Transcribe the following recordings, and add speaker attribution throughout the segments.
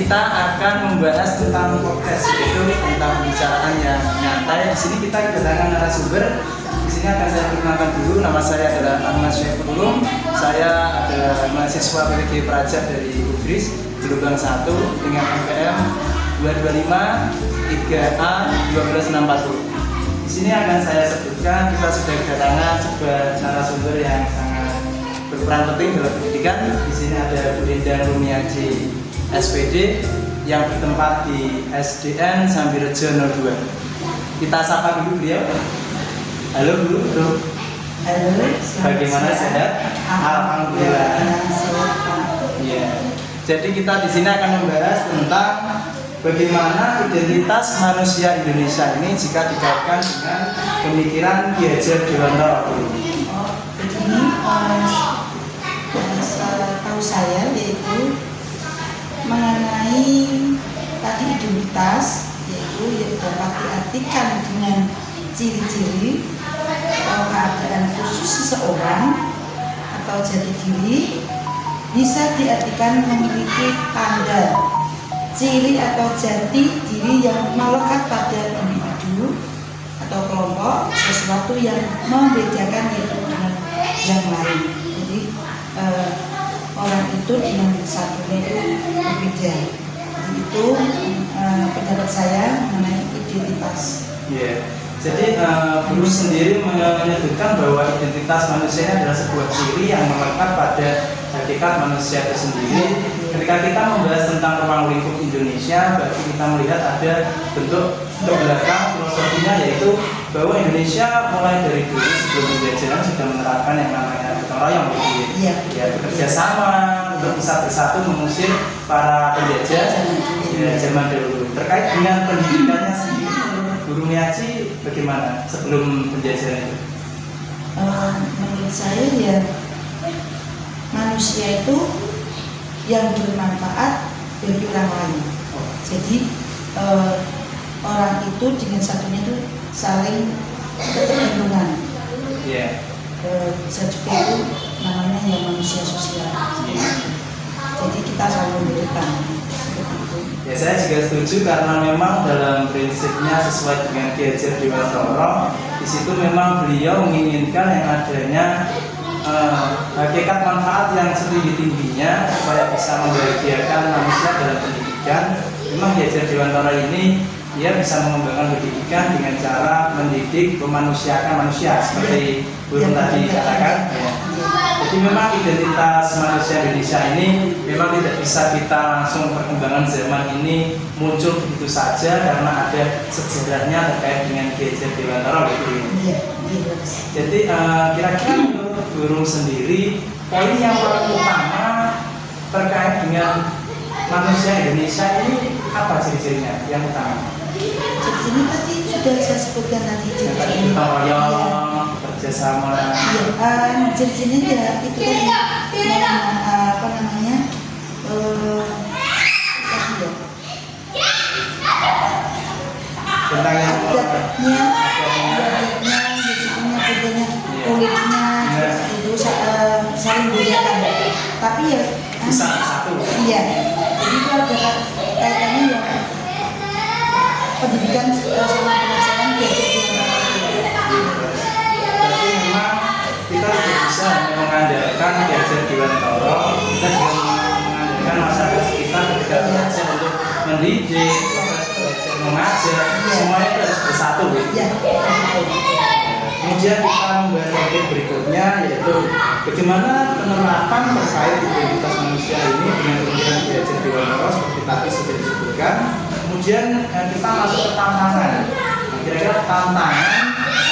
Speaker 1: kita akan membahas tentang podcast, yaitu tentang pembicaraan yang nyantai. Di sini kita kedatangan narasumber. Di sini akan saya perkenalkan dulu. Nama saya adalah Ahmad Syaifululum. Saya adalah mahasiswa PTG Praja dari UGRIS gelombang 1 dengan NPM 225 3A 12640. Di sini akan saya sebutkan kita sudah kedatangan sebuah narasumber yang sangat berperan penting dalam pendidikan. Di sini ada Bu Endang Rumiaji, SPD, yang bertempat di SDN Sambirejo 02. Kita sapa dulu beliau. Halo Bu.
Speaker 2: Halo.
Speaker 1: Bagaimana, sehat? Alhamdulillah. Iya. Jadi kita di sini akan membahas tentang bagaimana identitas manusia Indonesia ini jika dikaitkan dengan pemikiran Ki Hajar Dewantara.
Speaker 2: Begini, tahu saya yaitu mengenai tadi identitas, yaitu yang dapat diartikan dengan ciri-ciri keadaan khusus seseorang atau jati diri, bisa diartikan memiliki tanda, ciri atau jati diri yang melekat pada individu atau kelompok, sesuatu yang membedakan itu dengan yang lain. Jadi orang itu dengan satunya itu berbeda. Jadi itu pendapat saya mengenai identitas.
Speaker 1: Yeah. Jadi guru sendiri menyebutkan bahwa identitas manusia ini adalah sebuah ciri yang melekat pada hakikat manusia itu sendiri. Ketika kita membahas tentang ruang lingkup Indonesia, berarti kita melihat ada bentuk belakang filosofinya, yaitu bahwa Indonesia mulai dari dulu sebelum penjajahan sudah menerapkan yang namanya gotong royong, ya, bekerja sama untuk bisa bersatu mengusir para penjajah zaman dahulu. Terkait dengan pendidikannya sendiri, Guru Miaji bagaimana sebelum penjajahan itu?
Speaker 2: Menurut saya ya, manusia itu yang bermanfaat bagi orang lain. Jadi orang itu dengan satunya itu saling berkesinambungan. Bisa juga itu namanya yang manusia sosial. Jadi kita saling membutuhkan.
Speaker 1: Ya, saya juga setuju karena memang dalam prinsipnya sesuai dengan Ki Hajar Dewantara, di situ memang beliau menginginkan yang adanya hakikat manfaat yang setinggi-tingginya supaya bisa membahagiakan manusia dalam pendidikan. Memang Ki Hajar Dewantara ini dia bisa mengembangkan pendidikan dengan cara mendidik, memanusiakan manusia seperti guru tadi katakan. Ya. Jadi memang identitas manusia Indonesia ini memang tidak bisa kita langsung perkembangan zaman ini muncul begitu saja, karena ada sejarahnya terkait dengan Ki Hajar Dewantara gitu. Jadi kira-kira menurut guru sendiri, poin yang paling utama terkait dengan manusia Indonesia ini apa ciri-cirinya yang utama?
Speaker 2: Ini tadi sudah saya sebutkan tadi.
Speaker 1: Gotong royong, kerjasama.
Speaker 2: Iya, ciri-cirinya ya itu kan apa namanya?
Speaker 1: Tentang yang
Speaker 2: adatnya, budayanya, kulitnya, itu saling bedakan. Tapi ya
Speaker 1: bisa satu.
Speaker 2: Iya, jadi itu ada kaitannya ya pendidikan sama pengajaran
Speaker 1: Berarti memang kita tidak bisa hanya mengandalkan Ki Hajar Dewantara, kita juga mengandalkan masyarakat sekitar ketika belajar untuk mendidik, belajar mengajar, semuanya itu harus bersatu. Kemudian kita membahas topik berikutnya, yaitu bagaimana penerapan terkait identitas manusia ini dengan pemikiran Ki Hajar Dewantara seperti tadi sudah disebutkan. Kemudian kita masuk ke tantangan. Kira-kira tantangan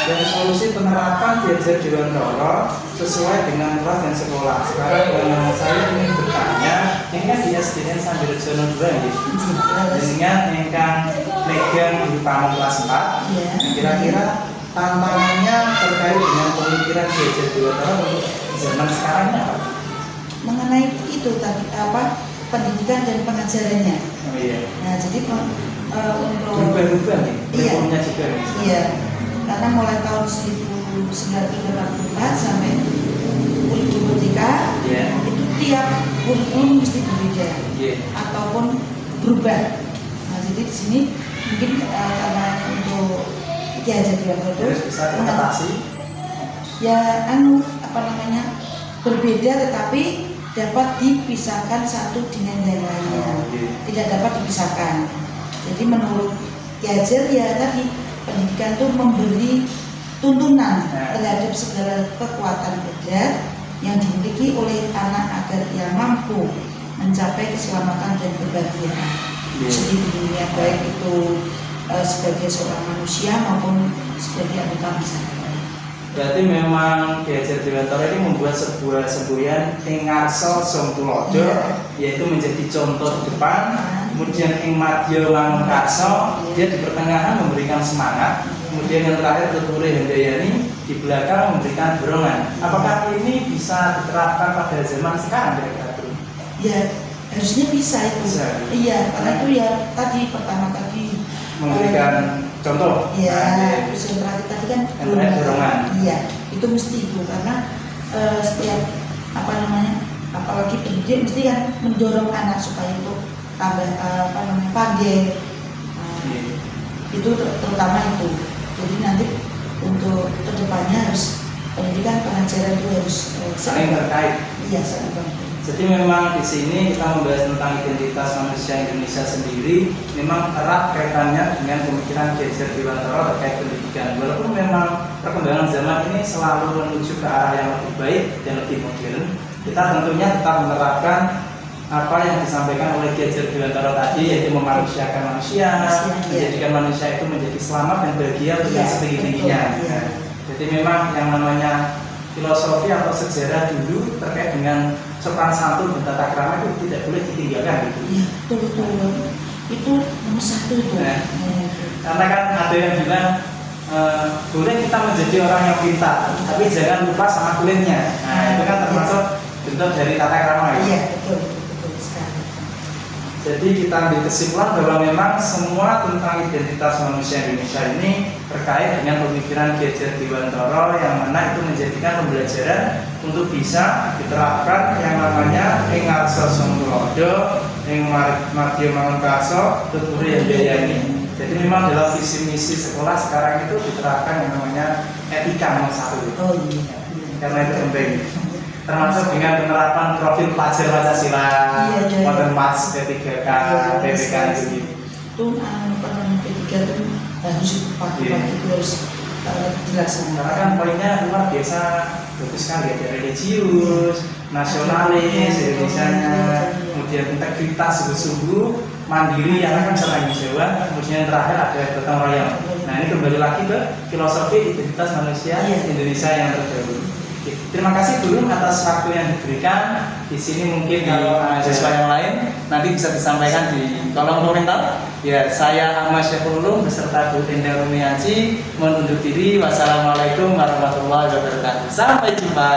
Speaker 1: dan solusi penerapan Ki Hajar Dewantara sesuai dengan kelas dan sekolah. Sekarang saya ingin bertanya, ini kan di SDN Sambirejo 02 ya, dengan ingkang megang guru pamong kelas 4. Kira-kira tantangannya terkait dengan pemikiran Ki Hajar Dewantara untuk zaman sekarang ini apa?
Speaker 2: Mengenai itu tadi apa, pendidikan dan pengajarannya. Nah, jadi untuk
Speaker 1: berubah-ubah nih, reformnya juga nih.
Speaker 2: Iya, karena mulai tahun 1984 sampai kurikulum 3 itu tiap kurikulum mesti berbeda, ataupun berubah. Nah, jadi di sini mungkin karena untuk Ki Hajar Dewantara itu
Speaker 1: bisa adaptasi.
Speaker 2: Ya, berbeda tetapi dapat dipisahkan satu dengan yang lainnya. Tidak dapat dipisahkan. Jadi menurut Ki Hajar ya tadi pendidikan itu memberi tuntunan terhadap segala kekuatan belajar yang dimiliki oleh anak agar ia mampu mencapai keselamatan dan kebahagiaan di dunia, baik itu sebagai seorang manusia maupun sebagai anggota masyarakat.
Speaker 1: Berarti memang Ki Hajar Dewantara ini membuat sebuah semboyan ing ngarsa sing tuladha, yaitu menjadi contoh di depan. Kemudian ing madya wangun karsa, dia di pertengahan memberikan semangat. Kemudian yang terakhir Tuture Handayani di belakang memberikan dorongan. Apakah ini bisa diterapkan pada zaman sekarang kira-kira?
Speaker 2: Ya, harusnya bisa itu.
Speaker 1: Bisa.
Speaker 2: Iya, karena itu ya tadi pertama tadi
Speaker 1: memberikan contoh.
Speaker 2: Iya, terus yang terakhir tadi kan
Speaker 1: dorongan.
Speaker 2: Iya, itu mesti itu karena setiap apalagi pendidik mesti kan mendorong anak supaya itu tambah pandai. Itu terutama itu. Jadi nanti untuk kedepannya harus pendidikan pengajaran itu harus
Speaker 1: saling terkait.
Speaker 2: Iya, saling terkait.
Speaker 1: Jadi memang di sini kita membahas tentang identitas manusia Indonesia sendiri, memang erat kaitannya dengan pemikiran Ki Hajar Dewantara terkait pendidikan. Walaupun memang perkembangan zaman ini selalu menuju ke arah yang lebih baik dan lebih modern, kita tentunya tetap menerapkan apa yang disampaikan oleh Ki Hajar Dewantara tadi, yaitu memanusiakan manusia, menjadikan manusia itu menjadi selamat dan bahagia dengan setinggi-tingginya. Jadi memang yang namanya filosofi atau sejarah dulu terkait dengan sopan santun dan tata krama itu tidak boleh ditinggalkan gitu.
Speaker 2: Iya, betul. Itu nomor satu itu.
Speaker 1: Karena kan ada yang bilang boleh kita menjadi orang yang pintar, tapi jangan lupa sama kulitnya. Nah, itu kan termasuk bentuk dari tata krama ya.
Speaker 2: Iya, betul sekali.
Speaker 1: Jadi kita ambil kesimpulan bahwa memang semua tentang identitas manusia Indonesia ini terkait dengan pemikiran Ki Hajar Dewantara yang mana itu menjadikan pembelajaran untuk bisa diterapkan yang namanya ing ngarsa sing tuladha, ing madya wangun karsa, Tuture Handayani. Jadi memang dalam visi misi sekolah sekarang itu diterapkan yang namanya etika nomor 1.
Speaker 2: Oh iya.
Speaker 1: Karena itu penting. Termasuk dengan penerapan profil pelajar Pancasila, modern Mas P3K, PPK gitu.
Speaker 2: Itu P3 itu harus pagi-pagi itu harus dilaksanakan.
Speaker 1: Karena kan poinnya luar biasa bagus sekali, ada religius, nasionalis, Indonesianya, kemudian integritas sungguh-sungguh, mandiri yang akan bisa tanggung jawab, kemudian yang terakhir ada gotong royong. Nah ini kembali lagi ke filosofi identitas manusia Indonesia yang terdahulu. Terima kasih dulu atas waktu yang diberikan. Di sini mungkin kalau siswa yang lain nanti bisa disampaikan di kolom komentar. Ya, saya Ahmad Syekhul Ulum beserta Bu Tenda Rumiaji mohon undur diri. Wassalamualaikum warahmatullahi wabarakatuh. Sampai jumpa.